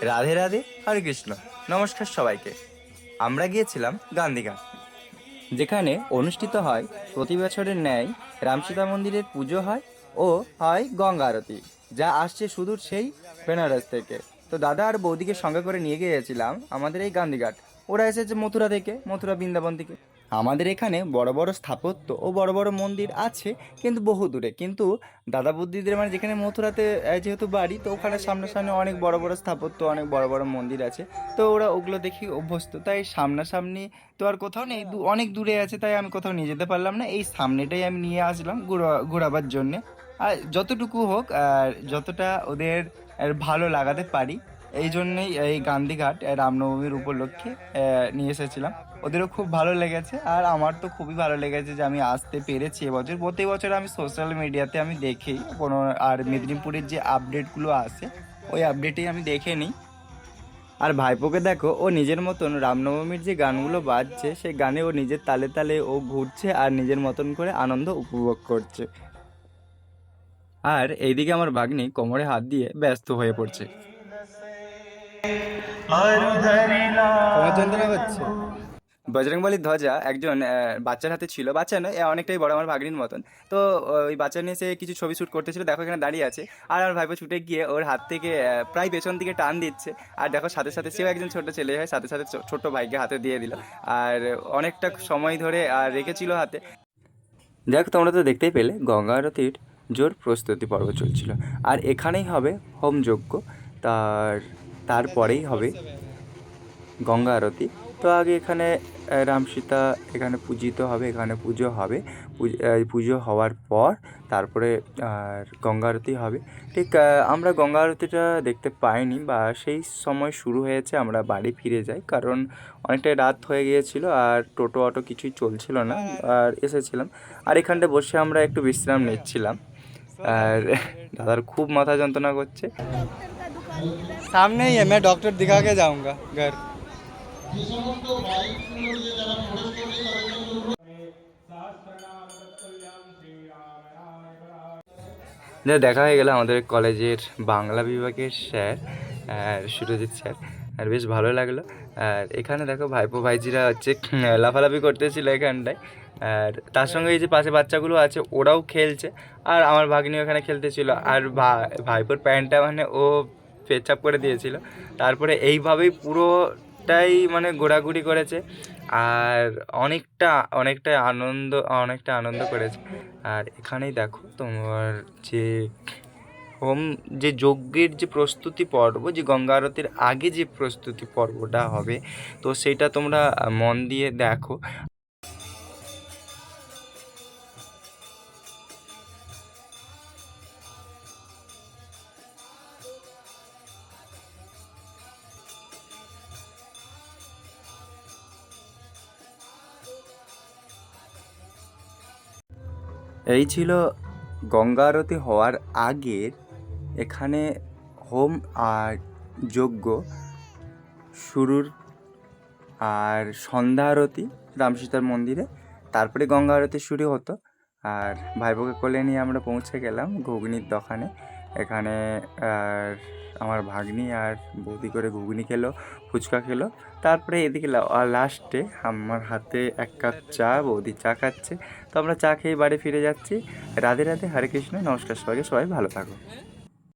রাধে রাধে, হরে কৃষ্ণ। নমস্কার সবাইকে। আমরা গিয়েছিলাম গান্ধীঘাট, যেখানে অনুষ্ঠিত হয় প্রতি বছরের ন্যায় রামসীতা মন্দিরের পুজো হয় ও হয় গঙ্গা আরতি, যা আসছে সুদূর সেই বেনারস থেকে। তো দাদা আর বৌদিকে সঙ্গে করে নিয়ে গিয়েছিলাম আমাদের এই গান্ধীঘাট। ওরা এসেছে মথুরা থেকে, মথুরা বৃন্দাবন থেকে। আমাদের এখানে বড় বড় স্থাপত্য ও বড় বড় মন্দির আছে, কিন্তু বহু দূরে। কিন্তু দাদা বৌদিদের মানে যেখানে মথুরাতে যেহেতু বাড়ি, তো ওখানে সামনাসামনি অনেক বড় বড় স্থাপত্য, অনেক বড় বড় মন্দির আছে। তো ওরা ওগুলো দেখি অভ্যস্ত, তাই সামনাসামনি তো আর কোথাও নেই, অনেক দূরে আছে, তাই আমি কোথাও নিয়ে যেতে পারলাম না। এই সামনেটাই আমি নিয়ে আসলাম ঘোরাবার জন্যে। আর যতটুকু হোক, আর যতটা ওদের ভালো লাগাতে পারি, এই জন্যেই এই গান্ধীঘাট রামনবমীর উপলক্ষে নিয়ে এসেছিলাম। ওদেরও খুব ভালো লেগেছে, আর আমার তো খুবই ভালো লেগেছে যে আমি আসতে পেরেছি এবছর। প্রতি বছর আমি সোশ্যাল মিডিয়াতে আমি দেখি কোনো, আর মেদিনীপুরের যে আপডেটগুলো আসে, ওই আপডেটেই আমি দেখে নিই। আর ভাইপোকে দেখো, ও নিজের মতন রামনবমীর যে গানগুলো বাজছে, সেই গানে ও নিজের তালে তালে ও ঘুরছে আর নিজের মতন করে আনন্দ উপভোগ করছে। আর এইদিকে আমার ভাগ্নি কোমরে হাত দিয়ে ব্যস্ত হয়ে পড়ছে। কোমর যন্ত্রণা করছে। বজরংবলীর ধ্বজা একজন বাচ্চার হাতে ছিল, বাচ্চা নয়, অনেকটাই বড়, আমার ভাগ্নির মতন। তো ওই বাচ্চা নিয়ে সে কিছু ছবি শ্যুট করতেছিল, দেখো এখানে দাঁড়িয়ে আছে। আর আমার ভাইপো ছুটে গিয়ে ওর হাত থেকে প্রায় পেছন দিকে টান দিচ্ছে। আর দেখো সাথে সাথে সেও একজন ছোট ছেলে হয়, সাথে সাথে ছোট্ট ভাইকে হাতে দিয়ে দিল। আর অনেকটা সময় ধরে রেখেছিল হাতে। দেখো, তোমরা তো দেখতেই পেলে গঙ্গা আরতির জোর প্রস্তুতি পর্ব চলছিল। আর এখানেই হবে হোমযজ্ঞ, তার তারপরেই হবে গঙ্গা আরতি। তো আগে এখানে রাম সীতা এখানে পূজিত হবে, এখানে পুজো হবে। পুজো হওয়ার পর তারপরে আর গঙ্গা আরতি হবে। ঠিক আমরা গঙ্গা আরতিটা দেখতে পাইনি, বা সেই সময় শুরু হয়েছে, আমরা বাড়ি ফিরে যাই, কারণ অনেকটাই রাত হয়ে গিয়েছিল আর টোটো অটো কিছুই চলছিল না। আর এসেছিলাম, আর এখানটা বসে আমরা একটু বিশ্রাম নিচ্ছিলাম। আর দাদার খুব মাথা যন্ত্রণা করছে। सामने ही है, मैं डॉक्टर दिखा के जाऊंगा घर। দেখা হয়ে গেল আমাদের কলেজের বাংলা বিভাগের স্যার, আর সুরজিৎ স্যার। আর বেশ ভালো লাগলো। আর এখানে দেখো ভাইপো ভাইজিরা হচ্ছে লাফালাফি করতেছিল এখানটায়। আর তার সঙ্গে এই যে পাশে বাচ্চাগুলো আছে, ওরাও খেলছে। আর আমার ভাগ্নিও এখানে খেলতেছিল। আর ভাইপোর প্যান্টটা মানে ও পেচ্ছাপ করে দিয়েছিল। তারপরে এইভাবেই পুরোটাই মানে ঘোরাঘুরি করেছে। আর অনেকটা অনেকটা আনন্দ করেছে। আর এখানেই দেখো তোমার যে হোম, যে যজ্ঞের যে প্রস্তুতি পর্ব, যে গঙ্গা আরতির আগে যে প্রস্তুতি পর্বটা হবে, তো সেটা তোমরা মন দিয়ে দেখো। এই ছিল গঙ্গা আরতি হওয়ার আগের এখানে হোম আর যজ্ঞ শুরুর। আর সন্ধ্যা আরতি রামসীতার মন্দিরে, তারপরে গঙ্গা আরতি শুরু হতো। আর ভাইপোকে কোলে নিয়ে আমরা পৌঁছে গেলাম ঘুগনির দোকানে। এখানে আর আমার ভাগ্নি আর বৌদি করে ঘুগনি খেলো, ফুচকা খেলো। তারপরে এদিকে লাস্টে আমার হাতে এক কাপ চা, বৌদি চা খাচ্ছে। তো আমরা চা খেয়ে বাড়ি ফিরে যাচ্ছি। রাধে রাধে, হরে কৃষ্ণ, নমস্কার সবাইকে, সবাই ভালো থাকো।